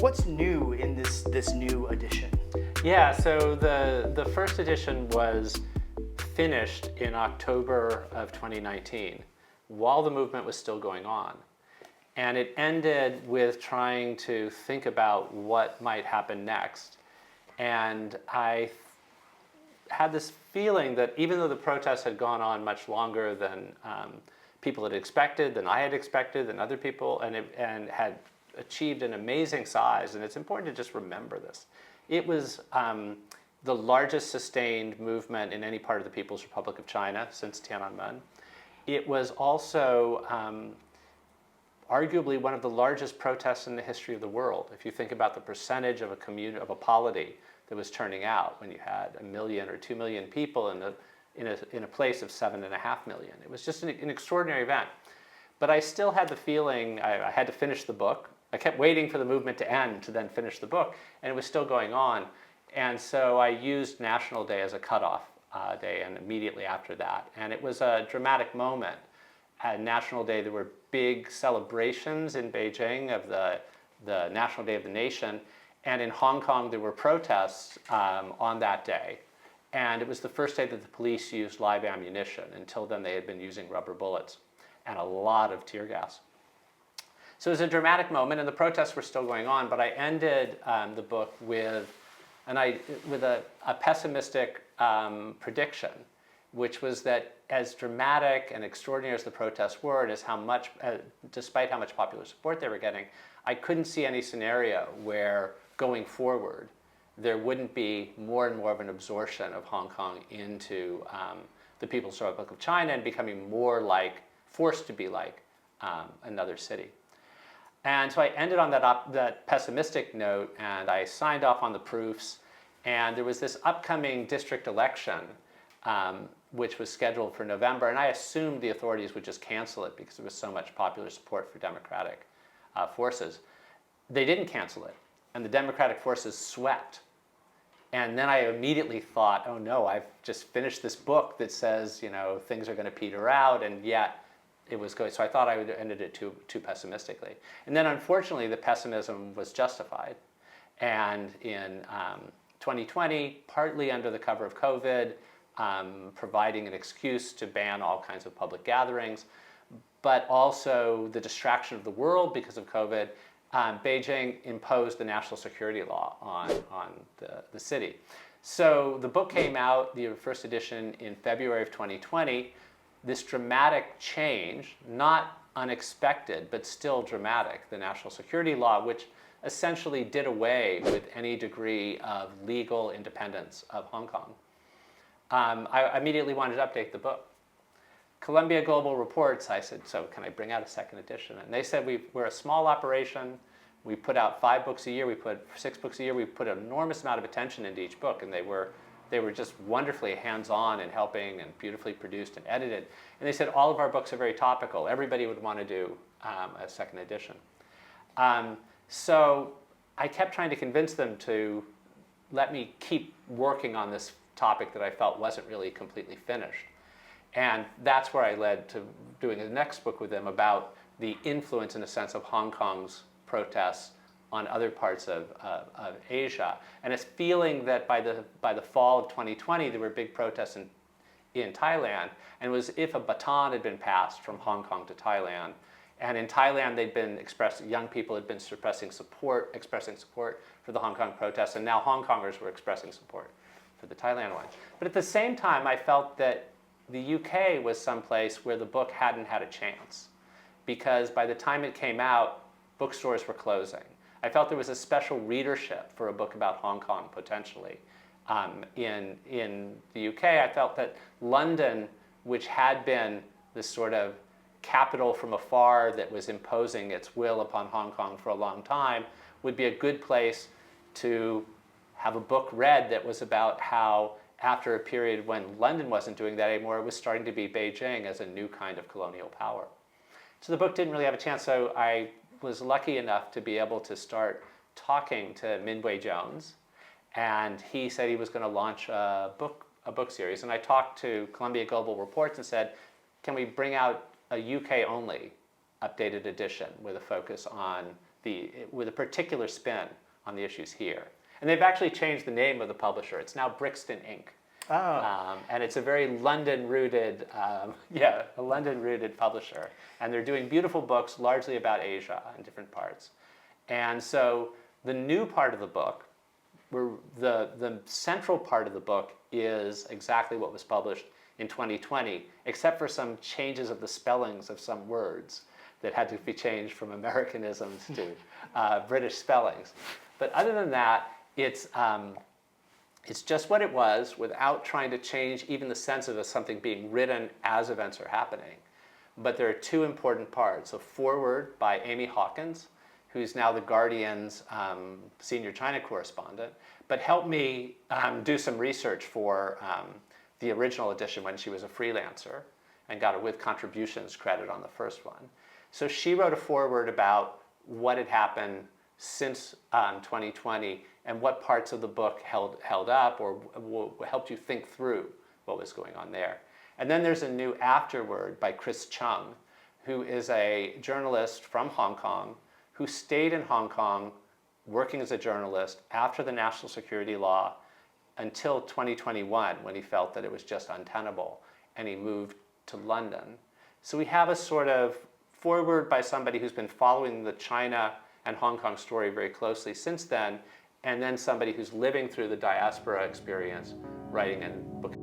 What's new in this new edition? Yeah, so the first edition was finished in October of 2019 while the movement was still going on. And it ended with trying to think about what might happen next. And I had this feeling that even though the protests had gone on much longer than people had expected, than I had expected, than other people, and had achieved an amazing size, and it's important to just remember this. It was the largest sustained movement in any part of the People's Republic of China since Tiananmen. It was also arguably one of the largest protests in the history of the world. If you think about the percentage of a community, of a polity that was turning out when you had 1 million or 2 million people in a place of 7.5 million. It was just an extraordinary event. But I still had the feeling I had to finish the book. I kept waiting for the movement to end to then finish the book, and it was still going on. And so I used National Day as a cutoff day, and immediately after that. And it was a dramatic moment. At National Day, there were big celebrations in Beijing of the National Day of the Nation. And in Hong Kong, there were protests on that day. And it was the first day that the police used live ammunition. Until then, they had been using rubber bullets and a lot of tear gas. So it was a dramatic moment, and the protests were still going on, but I ended the book with a pessimistic prediction, which was that as dramatic and extraordinary as the protests were, and as how much, despite how much popular support they were getting, I couldn't see any scenario where, going forward, there wouldn't be more and more of an absorption of Hong Kong into the People's Republic of China and becoming more like, forced to be like another city. And so I ended on that pessimistic note, and I signed off on the proofs. And there was this upcoming district election, which was scheduled for November. And I assumed the authorities would just cancel it because there was so much popular support for democratic forces. They didn't cancel it, and the democratic forces swept. And then I immediately thought, oh no, I've just finished this book that says, you know, things are going to peter out, and yet it was going. So I thought I would have ended it too pessimistically. And then unfortunately, the pessimism was justified. And in 2020, partly under the cover of COVID, providing an excuse to ban all kinds of public gatherings, but also the distraction of the world because of COVID, Beijing imposed the national security law on the city. So the book came out, the first edition, in February of 2020. This dramatic change, not unexpected, but still dramatic, the national security law, which essentially did away with any degree of legal independence of Hong Kong. I immediately wanted to update the book. Columbia Global Reports, I said, so can I bring out a second edition? And they said, we're a small operation. We put out 5 books a year. We put 6 books a year. We put an enormous amount of attention into each book, and they were just wonderfully hands-on and helping and beautifully produced and edited. And they said all of our books are very topical. Everybody would want to do a second edition. So I kept trying to convince them to let me keep working on this topic that I felt wasn't really completely finished. And that's where I led to doing the next book with them about the influence, in a sense, of Hong Kong's protests on other parts of Asia. And it's feeling that by the fall of 2020, there were big protests in Thailand, and it was as if a baton had been passed from Hong Kong to Thailand. And in Thailand, young people had been expressing support for the Hong Kong protests, and now Hong Kongers were expressing support for the Thailand one. But at the same time, I felt that the UK was someplace where the book hadn't had a chance, because by the time it came out, bookstores were closing. I felt there was a special readership for a book about Hong Kong, potentially. In the UK, I felt that London, which had been this sort of capital from afar that was imposing its will upon Hong Kong for a long time, would be a good place to have a book read that was about how, after a period when London wasn't doing that anymore, it was starting to be Beijing as a new kind of colonial power. So the book didn't really have a chance, so I was lucky enough to be able to start talking to Minwei Jones, and he said he was going to launch a book series. And I talked to Columbia Global Reports and said, can we bring out a UK-only updated edition with a focus on with a particular spin on the issues here. And they've actually changed the name of the publisher. It's now Brixton Inc. Oh. And it's a very London-rooted, a London-rooted publisher. And they're doing beautiful books, largely about Asia in different parts. And so the new part of the book, the central part of the book is exactly what was published in 2020, except for some changes of the spellings of some words that had to be changed from Americanisms to British spellings. But other than that, it's just what it was without trying to change even the sense of something being written as events are happening. But there are two important parts. A foreword by Amy Hawkins, who's now the Guardian's senior China correspondent, but helped me do some research for the original edition when she was a freelancer and got a with contributions credit on the first one. So she wrote a foreword about what had happened since 2020 and what parts of the book held up or helped you think through what was going on there. And then there's a new afterword by Chris Chung, who is a journalist from Hong Kong who stayed in Hong Kong working as a journalist after the national security law until 2021, when he felt that it was just untenable, and he moved to London. So we have a sort of foreword by somebody who's been following the China and Hong Kong story very closely since then, and then somebody who's living through the diaspora experience, writing in book.